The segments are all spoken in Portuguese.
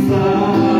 Está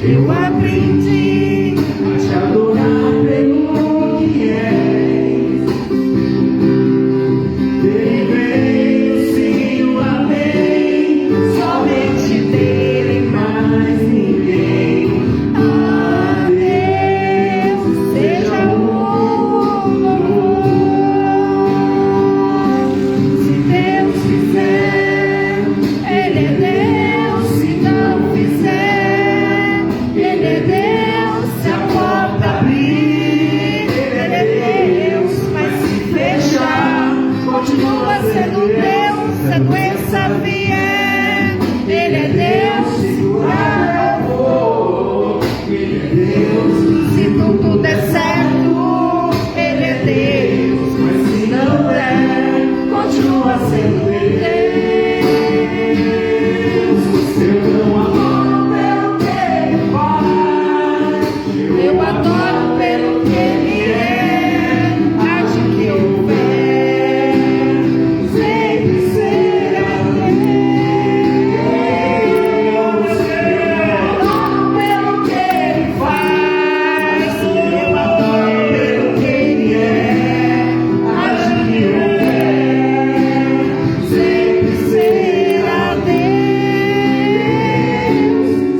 eu aprendi a te adorar pelo que és. Dele vem o sim, o amém, somente dele, mais ninguém. A Deus seja o louvor. Se Deus fizer, Ele é Deus. Se não fizer, Ele é Deus. Se a porta abrir, Ele é Deus. Mas se fechar, continua sendo Deus. Se a doença vier, Ele é Deus. Se curar eu vou, Ele é Deus. Se tudo der certo, Ele é Deus. Mas se não der, continua sendo Deus. Eu não adoro pelo que Ele faz, eu adoro pelo que Ele é. Age que houver, sempre será Deus. Eu adoro pelo que Ele faz, eu adoro pelo que Ele é. Age que houver, sempre será Deus.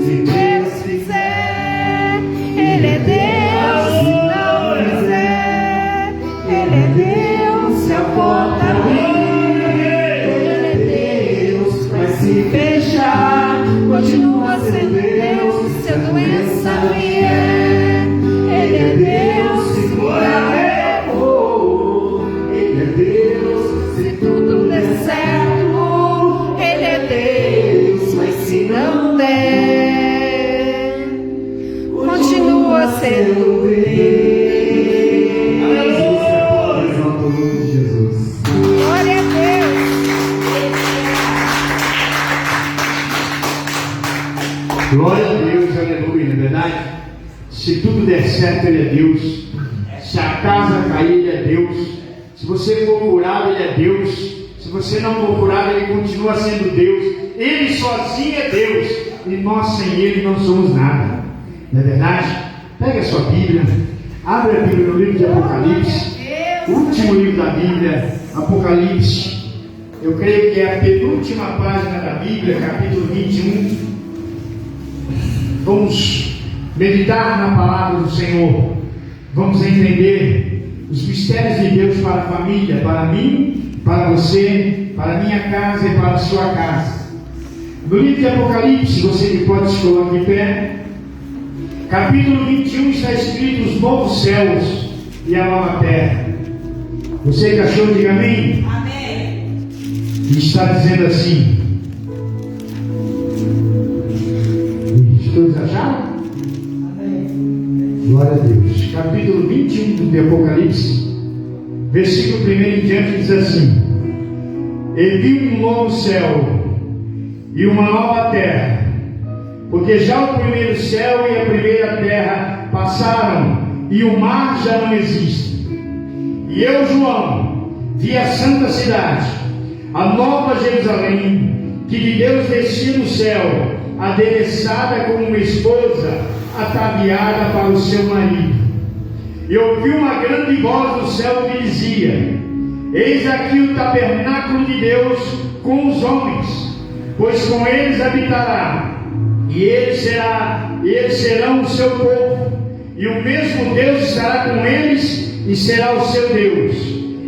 Se Deus fizer, Ele é Deus. Se não fizer, Ele é Deus. Se a porta abrir, Ele é Deus. Mas se fechar, continua sendo Deus. Se a doença vier, Ele é Deus. Se curar eu vou, Ele é Deus. Se tudo der certo, Ele é Deus. Mas se não der, continua sendo Deus. Exalta o nome de Jesus. Glória a Deus. Glória a Deus, aleluia, não é verdade? Se tudo der certo, Ele é Deus. Se a casa cair, Ele é Deus. Se você for curado, Ele é Deus. Se você não for curado, Ele continua sendo Deus. Ele sozinho é Deus. E nós sem Ele não somos nada. Não é verdade? Pega a sua Bíblia, abre a Bíblia no livro de Apocalipse, último livro da Bíblia, Apocalipse. Eu creio que é a penúltima página da Bíblia, capítulo 21. Vamos meditar na palavra do Senhor. Vamos entender os mistérios de Deus para a família, para mim, para você, para a minha casa e para a sua casa. No livro de Apocalipse, você que pode se colocar de pé, capítulo 21 está escrito os novos céus e a nova terra. Você que achou, diga amém. Amém. E está dizendo assim. Todos acharam? Amém. Glória a Deus. Capítulo 21 de Apocalipse, versículo 1 em diante, diz assim: E vi um novo céu e uma nova terra, porque já o primeiro céu e a primeira terra passaram, e o mar já não existe. E eu, João, vi a santa cidade, a nova Jerusalém, que de Deus descia do céu, adereçada como uma esposa ataviada para o seu marido. E ouvi uma grande voz do céu que dizia: Eis aqui o tabernáculo de Deus com os homens, pois com eles habitará, e eles serão o seu povo, e o mesmo Deus estará com eles e será o seu Deus.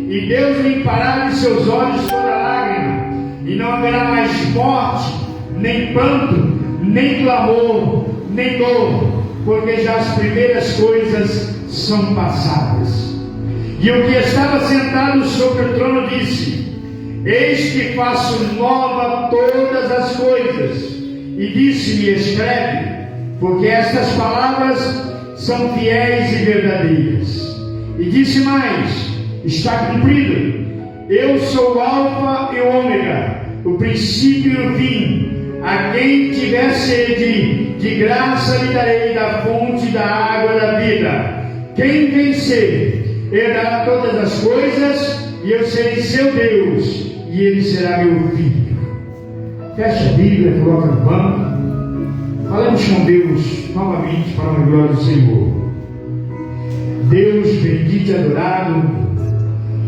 E Deus limpará de seus olhos toda lágrima, e não haverá mais morte, nem pranto, nem clamor, nem dor, porque já as primeiras coisas são passadas. E o que estava sentado sobre o trono disse: Eis que faço nova todas as coisas. E disse-me: Escreve, porque estas palavras são fiéis e verdadeiras. E disse mais: Está cumprido. Eu sou o Alfa e o Ômega, o princípio e o fim. A quem tiver sede, de graça lhe darei da fonte da água da vida. Quem vencer, herdará todas as coisas, e eu serei seu Deus, e ele será meu filho. Fecha a Bíblia, coloca no banco. Falemos com Deus novamente para a glória do Senhor. Deus bendito e adorado,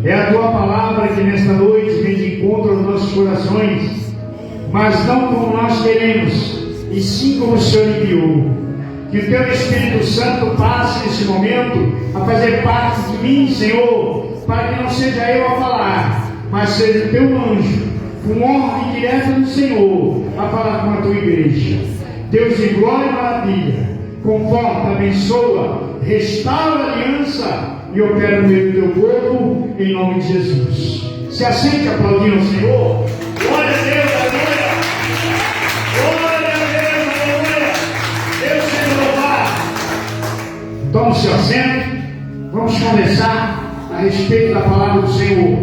é a Tua palavra que nesta noite vem de encontro aos nossos corações, mas não como nós queremos, e sim como o Senhor enviou. Que o Teu Espírito Santo passe nesse momento a fazer parte de mim, Senhor, para que não seja eu a falar, mas seja o Teu anjo, com ordem direta do Senhor, a falar com a Tua igreja. Deus de glória e maravilha, conforta, abençoa, restaura a aliança e opera no meio do Teu povo, em nome de Jesus. Se assente aplaudindo ao Senhor. Glória a Deus, aleluia! Glória a Deus, aleluia! Deus seja louvado. Tome seu assento. Vamos conversar a respeito da palavra do Senhor.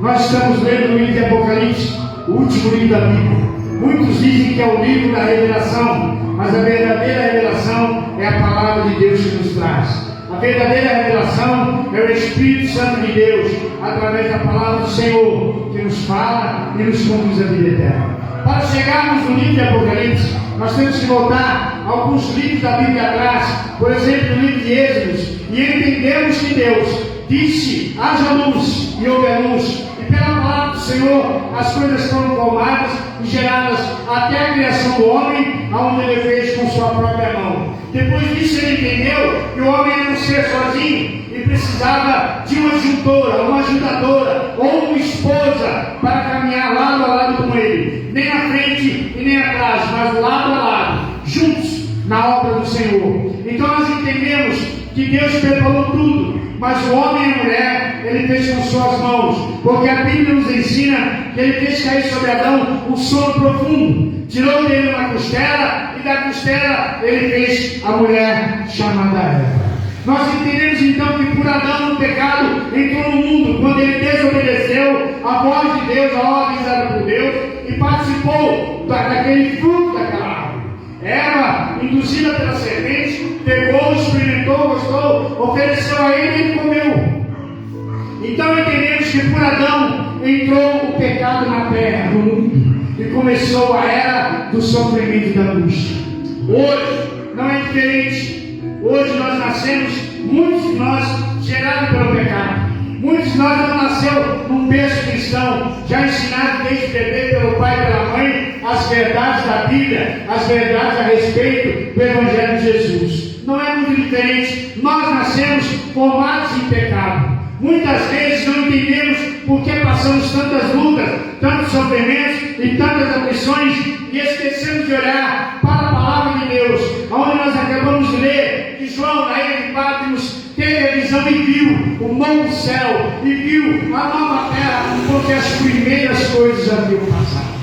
Nós estamos lendo o livro de Apocalipse, o último livro da Bíblia. Muitos dizem que é o livro da revelação, mas a verdadeira revelação é a palavra de Deus que nos traz. A verdadeira revelação é o Espírito Santo de Deus, através da palavra do Senhor, que nos fala e nos conduz à vida eterna. Para chegarmos no livro de Apocalipse, nós temos que voltar a alguns livros da Bíblia atrás, por exemplo, o livro de Êxodo, e entendemos que Deus disse: haja luz, e houve a luz. E pela palavra do Senhor, as coisas foram formadas e geradas até a criação do homem, aonde ele fez com sua própria mão. Depois disso ele entendeu que o homem era um ser sozinho e precisava de uma adjutora, uma ajudadora ou uma esposa para caminhar lado a lado com ele, nem à frente e nem atrás, mas lado a lado, juntos na obra do Senhor. Então nós entendemos que Deus preparou tudo, mas o homem e a mulher ele fez com suas mãos, porque a Bíblia nos ensina que ele fez cair sobre Adão um sono profundo, tirou dele uma costela, e da costela ele fez a mulher chamada Eva. Nós entendemos então que por Adão o pecado entrou no mundo, quando ele desobedeceu a voz de Deus, a ordem dada por Deus, e participou daquele fruto daquela árvore. Eva, induzida pela serpente, pegou, experimentou, gostou, ofereceu a ele e ele comeu. Então entendemos que por Adão entrou o pecado na terra, no mundo, e começou a era do sofrimento e da angústia. Hoje não é diferente. Hoje nós nascemos, muitos de nós, gerados pelo pecado. Muitos de nós não nasceu num berço cristão, já ensinado desde bebê pelo pai e pela mãe as verdades da Bíblia, as verdades a respeito do Evangelho de Jesus. Não é muito diferente. Nós nascemos formados em pecado. Muitas vezes não entendemos por que passamos tantas lutas, tantos sofrimentos e tantas aflições, e esquecemos de olhar para a palavra de Deus, onde nós acabamos de ler que João, na ilha de Patmos, teve a visão e viu o novo céu e viu a nova terra, porque as primeiras coisas haviam passado.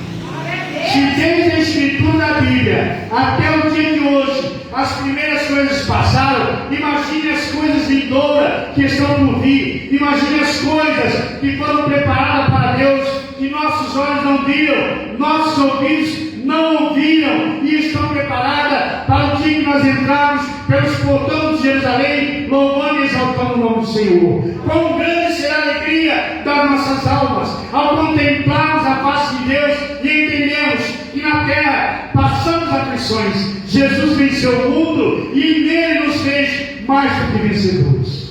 Se desde a escritura da Bíblia até o dia de hoje as primeiras coisas passaram, imagine as coisas vindouras que estão por vir. Imagine as coisas que foram preparadas para Deus, que nossos olhos não viram, nossos ouvidos não ouviram, e estão preparadas para o dia que nós entrarmos pelos portões de Jerusalém, louvando e exaltando o nome do Senhor. Quão grande será a alegria das nossas almas ao contemplarmos a face de Deus e entendemos que na terra passamos aflições. Jesus venceu o mundo e nele nos fez mais do que vencedores.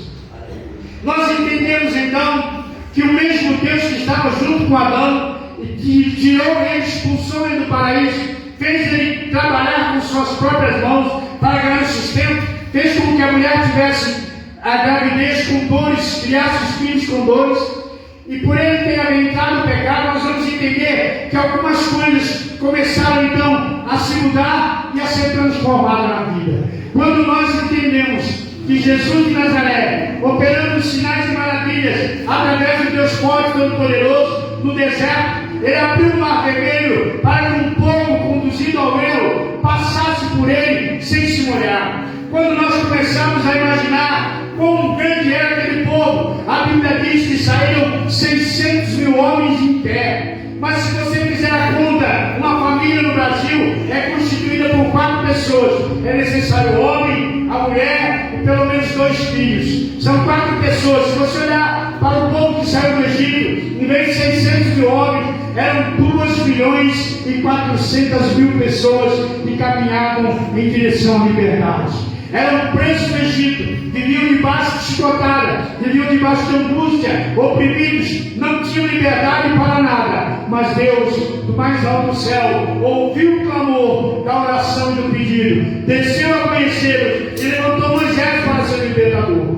Nós entendemos então que o mesmo Deus que estava junto com Adão e que tirou ele, expulsou ele do paraíso, fez ele trabalhar com suas próprias mãos para ganhar sustento, fez com que a mulher tivesse a gravidez com dores, criasse os filhos com dores, e por ele ter aventado o pecado, nós vamos entender que algumas coisas começaram então a se mudar e a ser transformadas na vida. Quando nós entendemos que Jesus de Nazaré, operando sinais e maravilhas através do Deus forte e todo-poderoso no deserto, ele abriu o mar vermelho para que um povo conduzido ao erro passasse por ele sem se molhar. Quando nós começamos a imaginar quão grande era aquele povo, a Bíblia diz que saíram 600 mil homens em pé. Mas se você fizer a conta, uma família no Brasil é constituída por 4 pessoas. É necessário o homem, a mulher e pelo menos 2 filhos. São 4 pessoas. Se você olhar para o povo que saiu do Egito, em vez de 600 mil homens, eram 2 2.400.000 pessoas que caminhavam em direção à liberdade. Eram presos no Egito, viviam debaixo de chicotada, viviam debaixo de angústia, oprimidos, não tinham liberdade para nada. Mas Deus, do mais alto céu, ouviu o clamor da oração e do pedido, desceu a conhecê-los e levantou Moisés para ser libertador.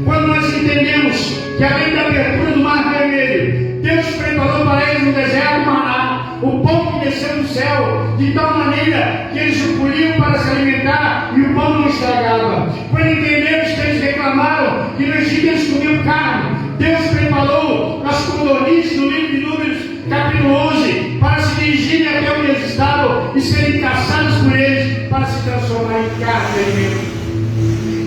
Quando nós entendemos que além da abertura do Mar Vermelho, Deus preparou para eles no deserto maná, o pão que desceu do céu, de tal maneira que eles o colhiam para se alimentar e o pão não estragava. Quando entendemos que eles reclamaram que no Egito eles comiam carne, Deus preparou as codornizes no livro de Números, capítulo 11, para se dirigirem até onde eles estavam e serem caçados por eles para se transformar em carne de alimento.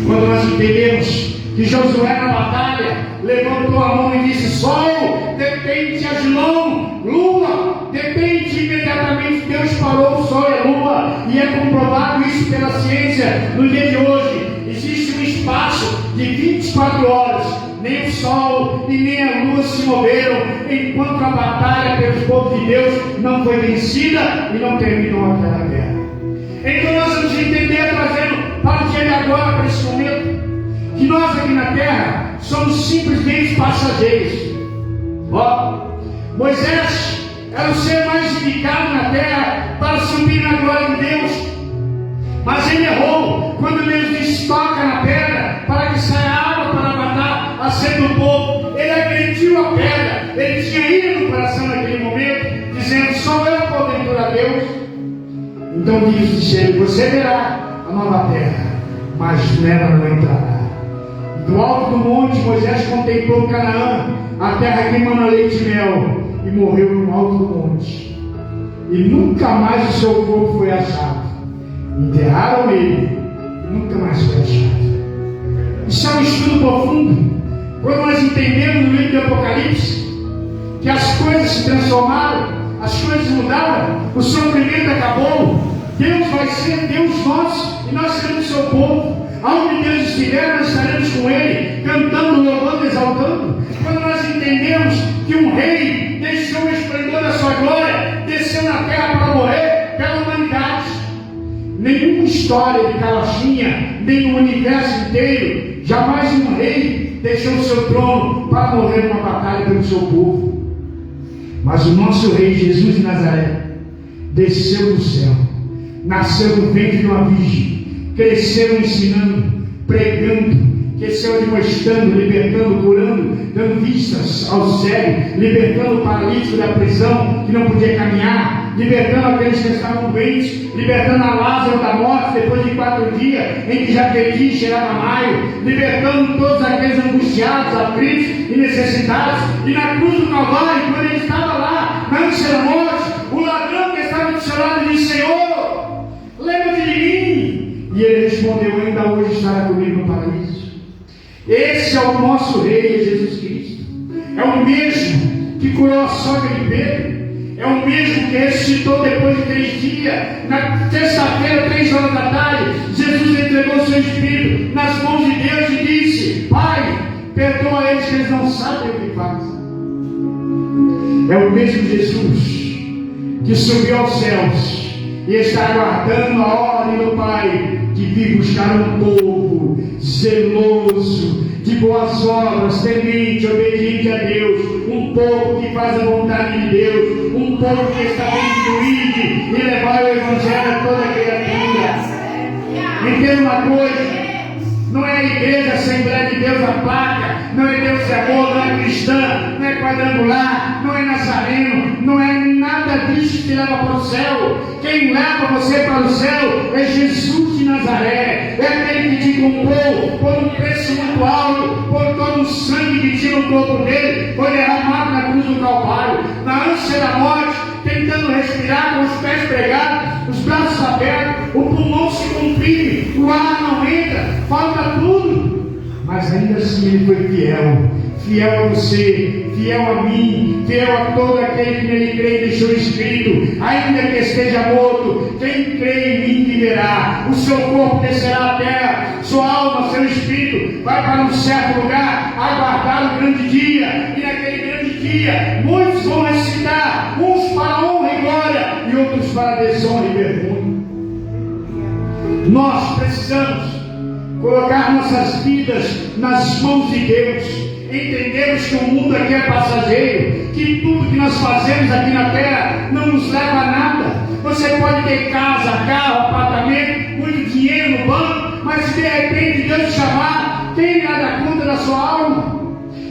Quando nós entendemos que Josué na batalha levantou a mão e disse: sol, detente, Agilon, lua, detente, imediatamente Deus parou o sol e a lua, e é comprovado isso pela ciência no dia de hoje. Existe um espaço de 24 horas, nem o sol e nem a lua se moveram, enquanto a batalha pelo povo de Deus não foi vencida e não terminou aquela guerra. Então nós vamos entender, trazendo para o dia de agora, para esse momento, que nós aqui na terra somos simplesmente passageiros. Moisés era o ser mais indicado na terra para subir na glória de Deus, mas ele errou quando Deus disse: toca na pedra para que saia água para matar a sede do povo. Ele agrediu a pedra, ele tinha ira no coração naquele momento, dizendo: sou eu porventura Deus? Então Deus disse a ele: você verá a nova terra, mas nela não entrará. Do alto do monte, Moisés contemplou Canaã, a terra que emana leite e mel, e morreu no alto do monte. E nunca mais o seu corpo foi achado. Enterraram ele, e nunca mais foi achado. Isso é um estudo profundo. Quando nós entendemos no livro de Apocalipse que as coisas se transformaram, as coisas mudaram, o sofrimento acabou, Deus vai ser Deus nosso e nós seremos seu povo. Aonde Deus estiver, nós estaremos com Ele, cantando, louvando, exaltando. Quando nós entendemos que um rei deixou o esplendor da sua glória, desceu na terra para morrer pela humanidade. Nenhuma história de Carochinha, nem o universo inteiro, jamais um rei deixou o seu trono para morrer numa batalha pelo seu povo. Mas o nosso rei Jesus de Nazaré desceu do céu, nasceu no ventre de uma virgem, cresceu ensinando, pregando, cresceu admoestando, libertando, curando, dando vistas aos cegos, libertando o paralítico da prisão que não podia caminhar, libertando aqueles que estavam doentes, libertando a Lázaro da morte depois de 4 dias em que já perdia e cheirava maio, libertando todos aqueles angustiados, aflitos e necessitados. E na cruz do Calvário, quando ele estava lá na ânsia da morte, o ladrão que estava do seu lado disse: Senhor, lembra-te de mim. E ele respondeu: ainda hoje estará comigo no paraíso. Esse é o nosso rei, Jesus Cristo. É o mesmo que curou a sogra de Pedro. É o mesmo que ressuscitou depois de 3 dias. Na terça-feira, 3 horas da tarde, Jesus entregou o seu Espírito nas mãos de Deus e disse: Pai, perdoa eles que eles não sabem o que fazem. É o mesmo Jesus que subiu aos céus e está aguardando a ordem do Pai, de vir buscar um povo zeloso, de boas obras, temente, obediente a Deus, um povo que faz a vontade de Deus, um povo que está bem e levar o Evangelho a toda criatura. Entenda uma coisa: não é a igreja, a Assembleia de Deus, a placa, não é Deus de amor, não é cristã, não é quadrangular, não é nazareno, não é nada disso que te leva para o céu. Quem leva você para o céu é Jesus de Nazaré, é aquele que te comprou por um preço muito alto, por todo o sangue que tinha no corpo dele, foi derramado na cruz do Calvário, na ânsia da morte, tentando respirar com os pés pregados, os braços abertos, o pulmão se comprime, o ar não entra, falta tudo. Mas ainda assim ele foi fiel, fiel a você, fiel a mim, fiel a todo aquele que nele crê e deixou escrito: ainda que esteja morto, quem crê em mim viverá. O seu corpo descerá à terra, sua alma, seu espírito vai para um certo lugar, aguardar o grande dia. E naquele grande dia, muitos vão ressuscitar, uns para um, desonra e vergonha. Nós precisamos colocar nossas vidas nas mãos de Deus. Entendemos que o mundo aqui é passageiro, que tudo que nós fazemos aqui na terra não nos leva a nada. Você pode ter casa, carro, apartamento, muito dinheiro no banco, mas se de repente Deus te chamar, quem irá dar conta da sua alma?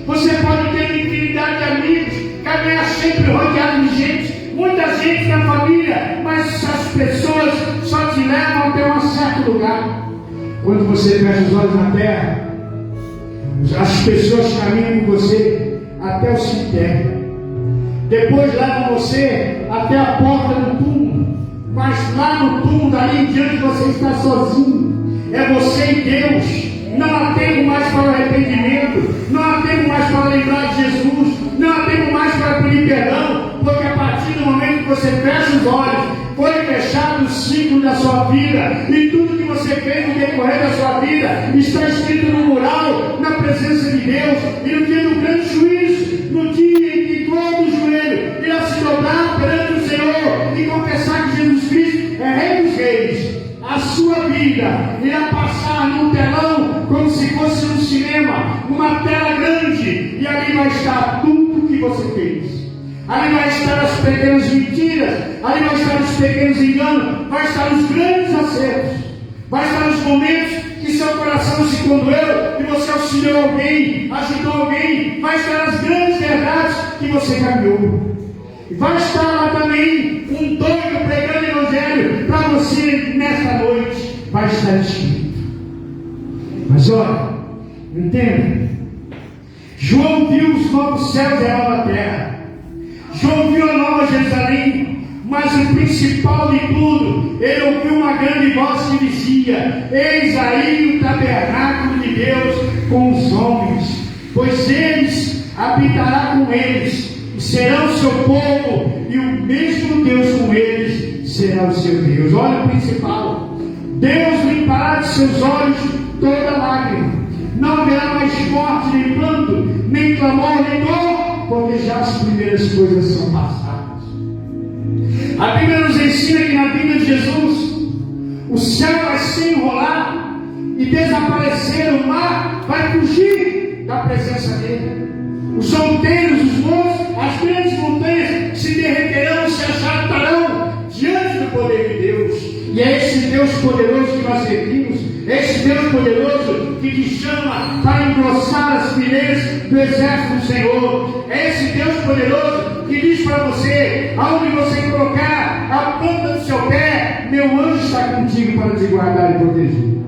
Você pode ter uma infinidade de amigos, caminhar sempre rodeado de gente, muita gente na família, mas as pessoas só te levam até um certo lugar. Quando você fecha os olhos na terra, as pessoas caminham com você até o cemitério. Depois levam você até a porta do túmulo. Mas lá no túmulo, dali em diante, você está sozinho. É você e Deus. Não há tempo mais para o arrependimento. Não há tempo mais para lembrar de Jesus. Não há tempo mais para pedir perdão. Porque a partir do momento que você fecha os olhos, foi fechado o ciclo da sua vida. E tudo que você fez no decorrer da sua vida está escrito no mural, na presença de Deus. E no dia do grande juízo, no dia em que todo joelho irá se dobrar perante o Senhor e confessar que Jesus Cristo é Rei dos Reis, a sua vida irá passar num telão como se fosse um cinema, uma tela grande, e ali vai estar tudo que você fez. Ali vai estar as pequenas mentiras, ali vai estar os pequenos enganos, vai estar os grandes acertos, vai estar os momentos que seu coração se condoeu e você auxiliou alguém, ajudou alguém, vai estar as grandes verdades que você caminhou. Vai estar lá também um doido pregando o evangelho para você nesta noite, vai estar escrito. Mas olha, entenda, João viu os novos céus e a nova terra. João viu a nova Jerusalém, mas o principal de tudo, ele ouviu uma grande voz que dizia: eis aí o tabernáculo de Deus com os homens, pois eles habitará com eles, e serão o seu povo, e o mesmo Deus com eles será o seu Deus. Olha o principal: Deus limpará de seus olhos toda lágrima, não haverá mais morte, nem pranto, nem clamor, nem dor, porque já as primeiras coisas são passadas. A Bíblia nos ensina que na vida de Jesus, o céu vai se enrolar e desaparecer, o mar vai fugir da presença dele. Os outeiros, os montes, as grandes montanhas se derreterão, se achatarão diante do poder de Deus. E é esse Deus poderoso que nós servimos, esse Deus poderoso que te chama para engrossar as fileiras do exército do Senhor. É esse Deus poderoso que diz para você: aonde você colocar a planta do seu pé, meu anjo está contigo para te guardar e proteger.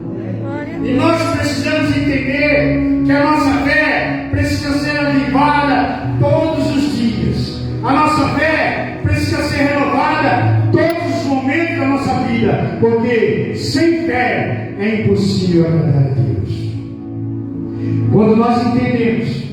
E nós precisamos entender que a nossa fé precisa ser avivada todos os dias. A nossa fé precisa ser renovada todos os momentos da nossa vida, porque sem fé é impossível agradar a Deus. Quando nós entendemos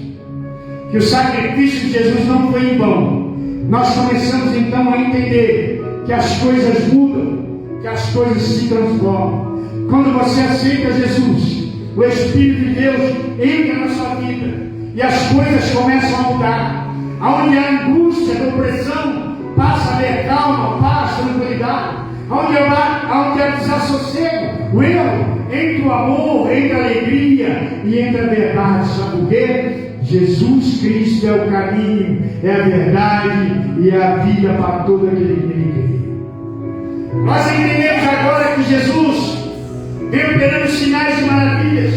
que o sacrifício de Jesus não foi em vão, nós começamos então a entender que as coisas mudam, que as coisas se transformam. Quando você aceita Jesus, o Espírito de Deus entra na sua vida e as coisas começam a mudar. Onde há angústia, opressão, passa a haver calma, paz, tranquilidade. Onde há desassossego, o erro, entra o amor, entra a alegria e entra a verdade. Sabe por quê? Jesus Cristo é o caminho, é a verdade e é a vida para todo aquele que nele crê. Nós entendemos agora que Jesus veio operando sinais e maravilhas,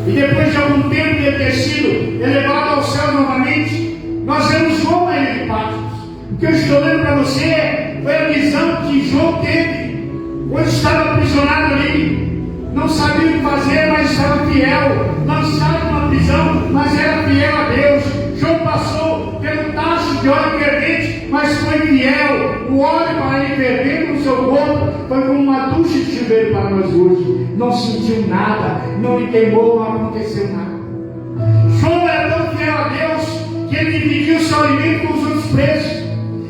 e depois de algum tempo de ter sido elevado ao céu novamente, nós vemos João na ilha de Patmos. O que eu estou lendo para você foi a visão que João teve quando estava aprisionado ali. Não sabia o que fazer, mas estava fiel. Lançado numa prisão, mas era fiel a Deus. João passou pelo tacho de óleo fervente, mas foi fiel. O óleo para ele fervendo no seu corpo foi como uma ducha de chuveiro para nós hoje. Não sentiu nada, não lhe queimou, não aconteceu nada. João era tão fiel a Deus que ele dividia o seu alimento com os outros presos.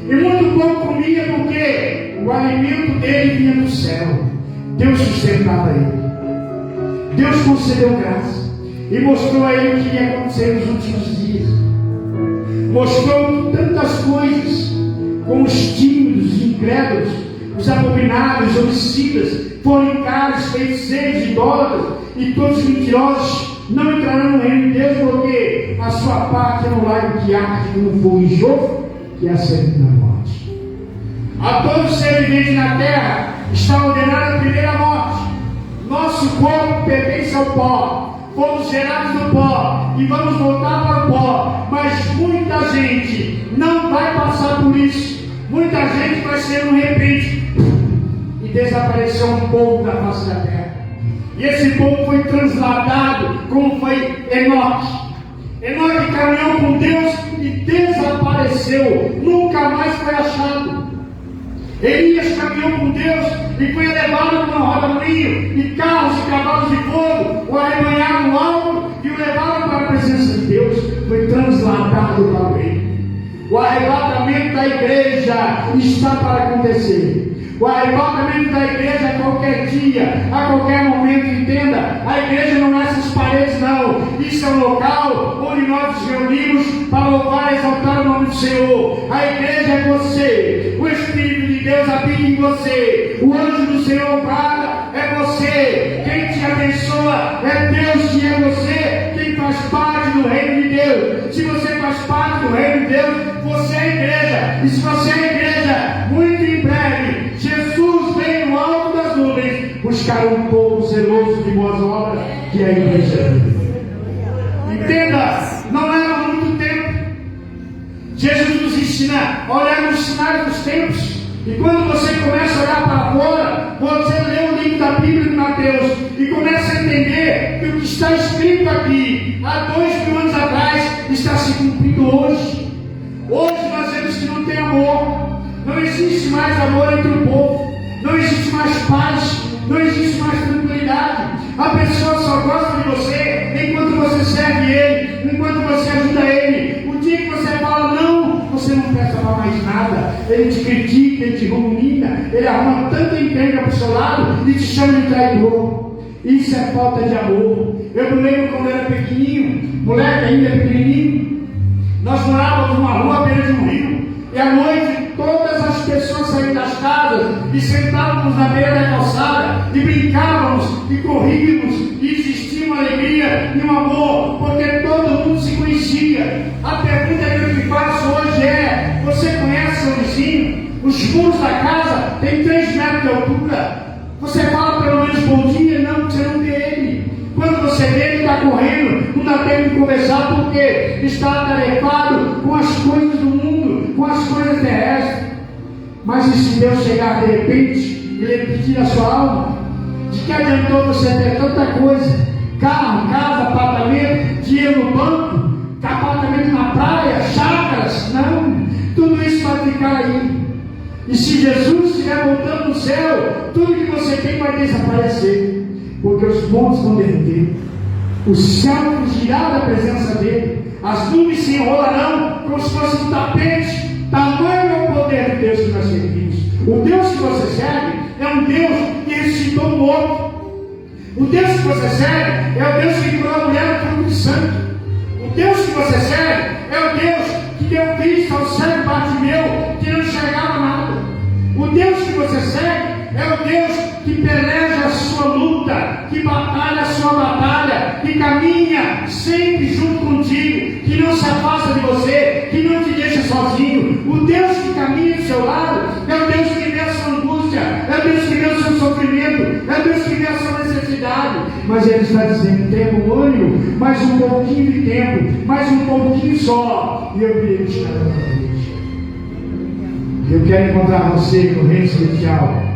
E muito pouco comia, porque o alimento dele vinha do céu. Deus sustentava ele. Deus concedeu graça e mostrou a ele o que ia acontecer nos últimos dias. Mostrou tantas coisas com os tímidos, incrédulos, os abomináveis, os homicidas, fornicários, feiticeiros, idólatras e todos os mentirosos não entrarão no reino de Deus, porque a sua parte é no lago que arde como fogo e enxofre, que é a segunda morte. A todo ser vivente na terra está ordenada a primeira morte. Nosso corpo pertence ao pó, fomos gerados do pó e vamos voltar para o pó, mas muita gente não vai passar por isso. Muita gente vai ser de repente e desapareceu um povo da face da terra. E esse povo foi transladado, como foi Enoque. Enoque caminhou com Deus e desapareceu, nunca mais foi achado. Elias caminhou com Deus e foi levado para uma roda-moinho, e carros e cavalos de fogo o arrebanharam no alto e o levaram para a presença de Deus. Foi transladado para o reino. O arrebatamento da igreja está para acontecer. O arrebatamento da igreja a qualquer dia, a qualquer momento, entenda. A igreja não é essas paredes, não. Isso é um local onde nós nos reunimos para louvar e exaltar o nome do Senhor. A igreja é você. O Espírito de Deus habita em você. O anjo do Senhor guarda é você. Quem te abençoa é Deus, que é você. Quem faz parte do reino de Deus. Se você faz parte do reino de Deus, você é a igreja. E se você é a igreja, muito em breve Jesus vem no alto das nuvens buscar um povo zeloso de boas obras, que é a igreja. Entenda, não leva muito tempo. Jesus nos ensina a olhar nos sinais dos tempos. E quando você começa a olhar para fora, você lê o livro da Bíblia de Mateus e começa a entender que o que está escrito aqui há 2000 anos atrás está se cumprindo hoje. Hoje nós vemos que não tem amor. Não existe mais amor entre o povo, não existe mais paz, não existe mais tranquilidade. A pessoa só gosta de você enquanto você serve ele, enquanto você ajuda ele. O dia que você fala não, você não presta para mais nada. Ele te critica, ele te rumina, ele arruma tanta encrenca para o seu lado e te chama de traidor. Isso é falta de amor. Eu me lembro quando eu era pequenininho, moleque ainda pequenininho, nós morávamos numa rua à beira de um rio. E à noite, todas as pessoas saíam das casas e sentávamos na beira da calçada e brincávamos e corríamos e existia uma alegria e um amor, porque todo mundo se conhecia. A pergunta que eu te faço hoje é: você conhece seu vizinho? Os muros da casa têm 3 metros de altura. Você fala pelo menos bom dia? Não, você não vê ele. Quando você vê, ele está correndo, não dá tempo de conversar porque está atarefado com as coisas do mundo, com as coisas terrestres. Mas e se Deus chegar de repente e ele pedir a sua alma? De que adiantou você ter tanta coisa? Carro, casa, apartamento, dinheiro no banco, apartamento na praia, chácaras? Não, tudo isso vai ficar aí. E se Jesus estiver voltando no céu, tudo que você tem vai desaparecer. Porque os montes vão derreter, o céu fugirá da presença dele, as nuvens se enrolarão como se fosse um tapete. Tamanho é o poder de Deus que nós servimos. O Deus que você serve é um Deus que ressuscitou o morto. O Deus que você serve é o Deus que curou a mulher do fruto de sangue. O Deus que você serve é o Deus que deu vista ao cego Bartimeu, que não enxergava nada. O Deus que você serve é o Deus que peleja a sua luta, que batalha a sua batalha, que caminha sempre junto contigo, que não se afasta de você, que não te deixa sozinho. O Deus que caminha do seu lado é o Deus que vê a sua angústia, é o Deus que vê o seu sofrimento, é o Deus que vê a sua necessidade. Mas Ele está dizendo: tempo ânimo, mais um pouquinho de tempo, mais um pouquinho só, e eu virei buscar a tua igreja. Eu quero encontrar você no reino celestial.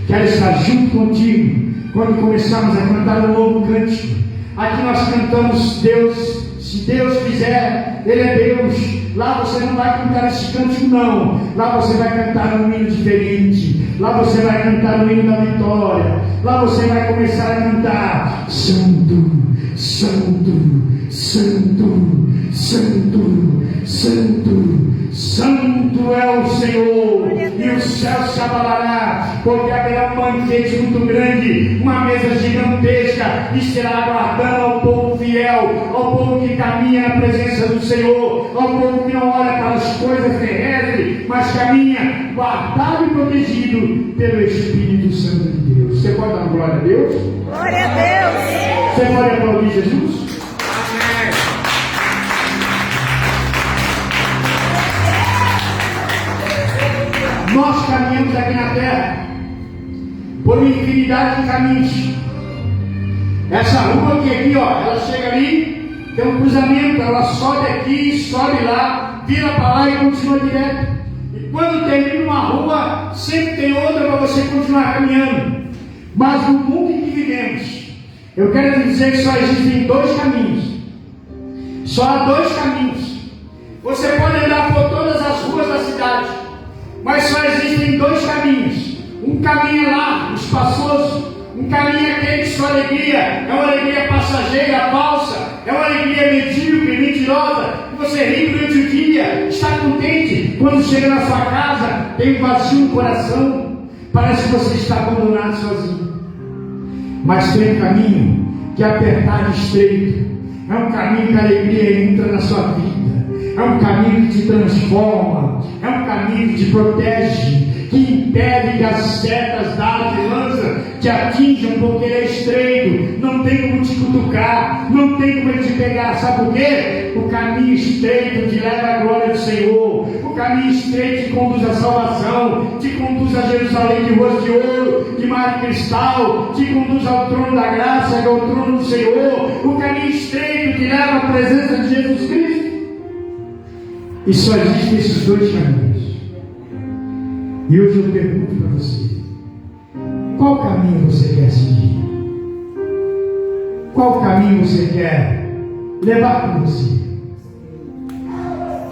Quero estar junto contigo quando começarmos a cantar um novo cântico. Aqui nós cantamos Deus, se Deus quiser, Ele é Deus. Lá você não vai cantar esse cântico, não. Lá você vai cantar um hino diferente. Lá você vai cantar o hino da vitória. Lá você vai começar a cantar: Santo, Santo, Santo, Santo, Santo, Santo é o Senhor, e o céu se abalará, porque haverá um banquete muito grande, uma mesa gigantesca, e será aguardando ao povo fiel, ao povo que caminha na presença do Senhor, ao povo que não olha para as coisas terrestres, mas caminha guardado e protegido pelo Espírito Santo de Deus. Você pode dar glória a Deus? Glória a Deus. Você pode aplaudir Jesus? Nós caminhamos aqui na terra por uma infinidade de caminhos. Essa rua aqui, ó, ela chega ali, tem um cruzamento, ela sobe aqui, sobe lá, vira para lá e continua direto. E quando termina uma rua, sempre tem outra para você continuar caminhando. Mas no mundo em que vivemos, eu quero te dizer que só existem dois caminhos. Só há dois caminhos. Você pode andar por todas as ruas da cidade, mas só existem dois caminhos. Um caminho é largo, espaçoso. Um caminho é aquele que sua alegria é uma alegria passageira, falsa. É uma alegria medíocre, mentirosa. Que você ri durante o dia, está contente. Quando chega na sua casa, tem um vazio no coração. Parece que você está abandonado sozinho. Mas tem um caminho que é apertado e estreito. É um caminho que a alegria entra na sua vida. É um caminho que te transforma. É um caminho que te protege, que impede que as setas dadas e lanças te atinjam, porque ele é estreito, não tem como te cutucar, não tem como ele te pegar. Sabe por quê? O caminho estreito te leva à glória do Senhor. O caminho estreito te conduz à salvação, te conduz a Jerusalém de ruas de ouro, de mar de cristal, te conduz ao trono da graça, que é o trono do Senhor. O caminho estreito te leva à presença de Jesus Cristo. E só existem esses dois caminhos. E hoje eu pergunto para você: qual caminho você quer seguir? Qual caminho você quer levar com você?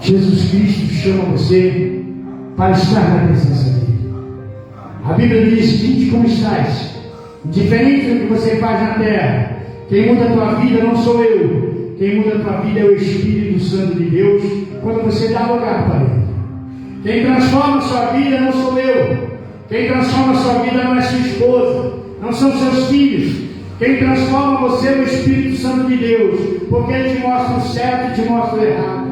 Jesus Cristo chama você para estar na presença dele. A Bíblia diz: vinde como estás. Diferente do que você faz na terra, quem muda a tua vida não sou eu. Quem muda a tua vida é o Espírito Santo de Deus, quando você dá lugar para ele. Quem transforma a sua vida não sou eu. Quem transforma a sua vida não é sua esposa, não são seus filhos. Quem transforma você é o Espírito Santo de Deus, porque ele te mostra o certo e te mostra o errado.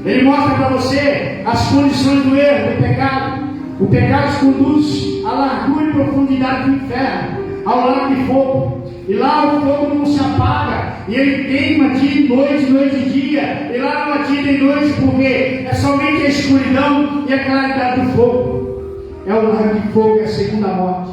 Ele mostra para você as condições do erro, do pecado. O pecado te conduz à largura e profundidade do inferno, ao lago de fogo. E lá o fogo não se apaga, e ele queima dia e noite, noite e dia. E lá não há dia e noite, porque é somente a escuridão e a claridade do fogo. É o lago de fogo, é a segunda morte.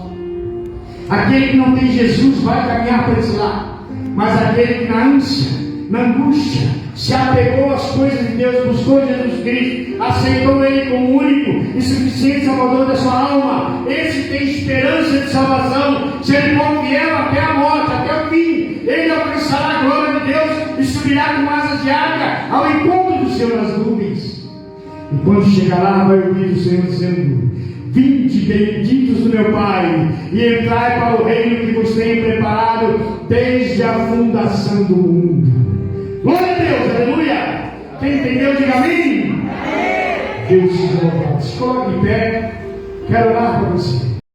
Aquele que não tem Jesus vai caminhar para esse lado, mas aquele que na ânsia, na angústia, se apegou às coisas de Deus, buscou Jesus Cristo, aceitou ele como único e suficiente salvador da sua alma, esse tem esperança de salvação. Se ele for fiel até a morte, até o fim, ele alcançará a glória de Deus e subirá com asas de águia ao encontro do Senhor nas nuvens. E quando chegar lá, vai ouvir o Senhor dizendo: vinde, benditos do meu Pai, e entrai para o reino que vos tenho preparado desde a fundação do mundo. Glória a Deus, aleluia! Quem entendeu, diga amém. Deus te louve. Se coloque em pé, quero orar para você.